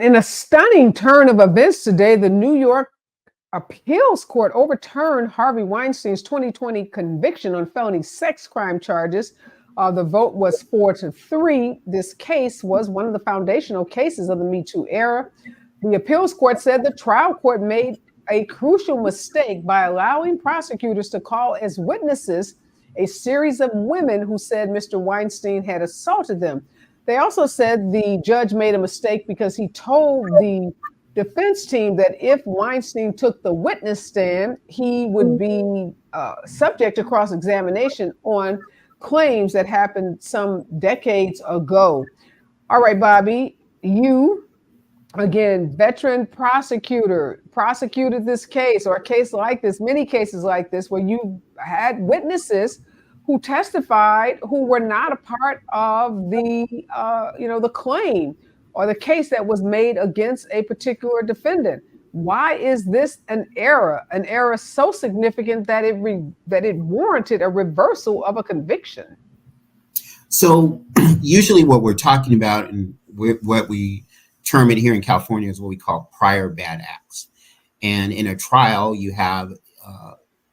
In a stunning turn of events today, the New York Appeals Court overturned Harvey Weinstein's 2020 conviction on felony sex crime charges. The vote was 4-3. This case was one of the foundational cases of the Me Too era. The appeals court said the trial court made a crucial mistake by allowing prosecutors to call as witnesses a series of women who said Mr. Weinstein had assaulted them. They also said the judge made a mistake because he told the defense team that if Weinstein took the witness stand, he would be subject to cross-examination on claims that happened some decades ago. All right, Bobby, you, again, veteran prosecutor, prosecuted this case or a case like this, many cases like this, where you had witnesses who testified who were not a part of the claim or the case that was made against a particular defendant. Why is this an error so significant that it warranted a reversal of a conviction? So usually what we're talking about and what we term it here in California is what we call prior bad acts. And in a trial, you have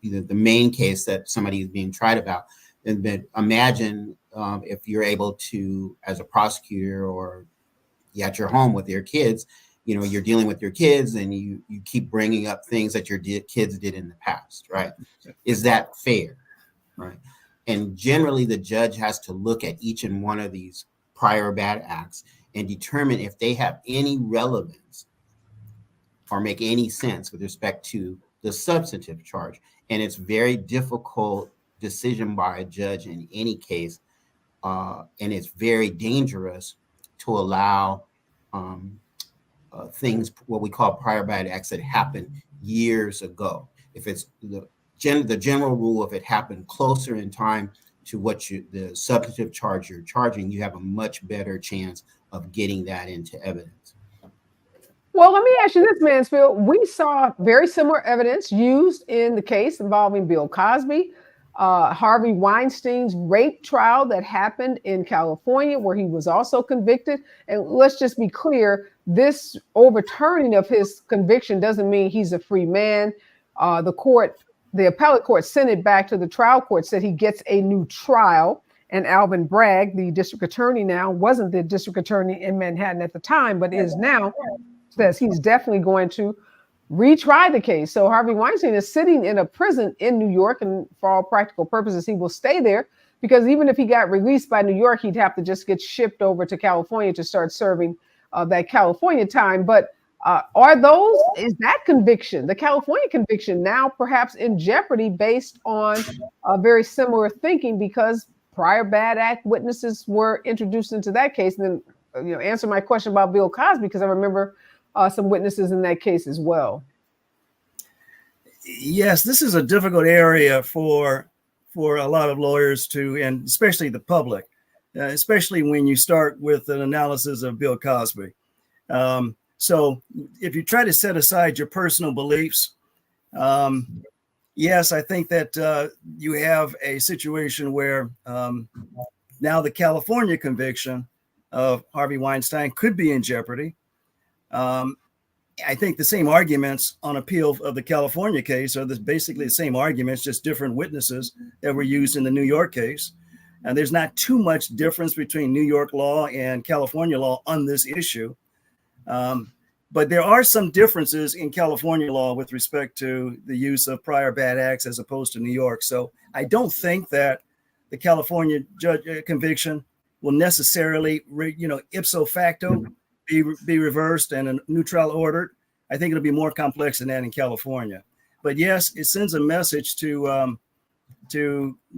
the main case that somebody is being tried about. And then imagine if you're able to, as a prosecutor or at your home with your kids, you're dealing with your kids and you keep bringing up things that your kids did in the past, right? Is that fair, right? And generally the judge has to look at each and one of these prior bad acts and determine if they have any relevance or make any sense with respect to the substantive charge. And it's very difficult decision by a judge in any case, and it's very dangerous to allow things, what we call prior bad acts, that happened years ago. If it's the general rule, if it happened closer in time to what the substantive charge you're charging, you have a much better chance of getting that into evidence. Well, let me ask you this, Mansfield. We saw very similar evidence used in the case involving Bill Cosby, Harvey Weinstein's rape trial that happened in California, where he was also convicted. And let's just be clear, this overturning of his conviction doesn't mean he's a free man. The appellate court sent it back to the trial court, said he gets a new trial. And Alvin Bragg, the district attorney now, wasn't the district attorney in Manhattan at the time, but is now, says he's definitely going to retry the case. So Harvey Weinstein is sitting in a prison in New York, and for all practical purposes, he will stay there, because even if he got released by New York, he'd have to just get shipped over to California to start serving that California time. But is that conviction, the California conviction, now perhaps in jeopardy based on very similar thinking, because prior bad act witnesses were introduced into that case? And then, answer my question about Bill Cosby, because I remember some witnesses in that case as well. Yes, this is a difficult area for a lot of lawyers and especially the public, especially when you start with an analysis of Bill Cosby. So if you try to set aside your personal beliefs, yes, I think that you have a situation where now the California conviction of Harvey Weinstein could be in jeopardy. I think the same arguments on appeal of the California case are basically the same arguments, just different witnesses that were used in the New York case. And there's not too much difference between New York law and California law on this issue. But there are some differences in California law with respect to the use of prior bad acts as opposed to New York. So I don't think that the California conviction will necessarily, ipso facto be reversed and a new trial ordered. I think it'll be more complex than that in California. But yes, it sends a message to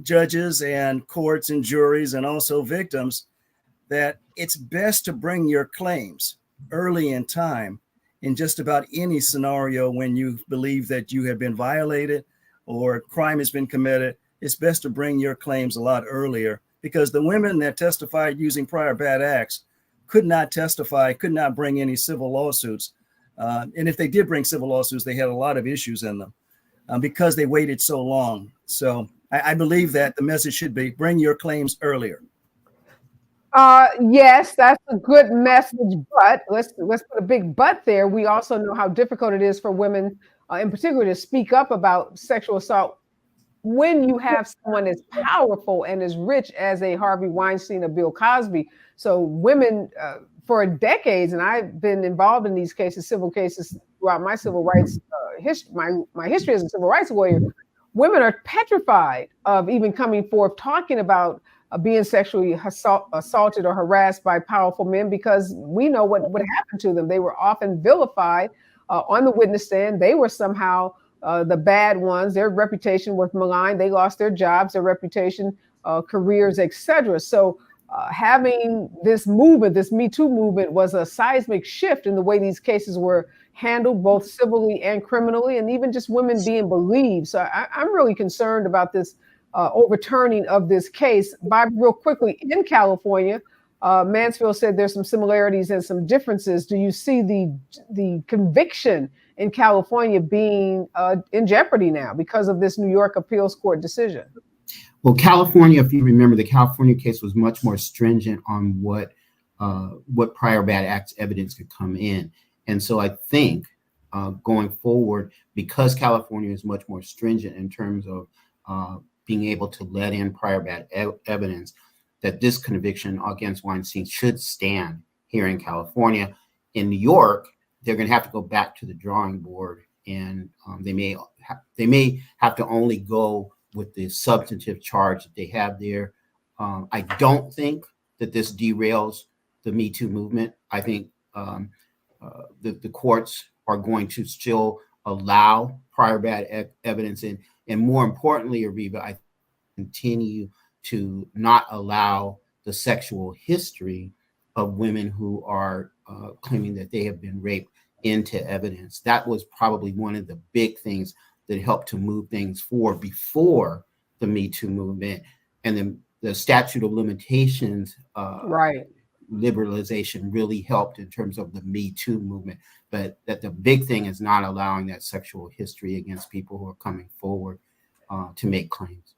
judges and courts and juries and also victims that it's best to bring your claims early in time in just about any scenario when you believe that you have been violated or a crime has been committed. It's best to bring your claims a lot earlier, because the women that testified using prior bad acts could not testify, could not bring any civil lawsuits. And if they did bring civil lawsuits, they had a lot of issues in them because they waited so long. So I believe that the message should be bring your claims earlier. Yes, that's a good message, but let's put a big but there. We also know how difficult it is for women, in particular, to speak up about sexual assault when you have someone as powerful and as rich as a Harvey Weinstein or Bill Cosby. So women, for decades, and I've been involved in these cases, civil cases throughout my civil rights history, my history as a civil rights lawyer. Women are petrified of even coming forth talking about being sexually assaulted or harassed by powerful men because we know what happened to them. They were often vilified on the witness stand. They were somehow the bad ones. Their reputation was maligned. They lost their jobs, their reputation, careers, etc. So having this movement, this Me Too movement, was a seismic shift in the way these cases were handled, both civilly and criminally, and even just women being believed. So I'm really concerned about this overturning of this case. Bob, real quickly, in California, Mansfield said there's some similarities and some differences. Do you see the conviction in California being in jeopardy now because of this New York appeals court decision? Well, California, if you remember, the California case was much more stringent on what prior bad acts evidence could come in. And so I think going forward, because California is much more stringent in terms of being able to let in prior bad evidence, that this conviction against Weinstein should stand here in California. In New York, they're going to have to go back to the drawing board, and they may have to only go with the substantive charge that they have there. I don't think that this derails the Me Too movement. I think the courts are going to still allow prior bad evidence in, and more importantly, Areva, I continue to not allow the sexual history of women who are claiming that they have been raped into evidence. That was probably one of the big things that helped to move things forward before the Me Too movement, and then the statute of limitations Right. liberalization really helped in terms of the Me Too movement. But that the big thing is not allowing that sexual history against people who are coming forward to make claims.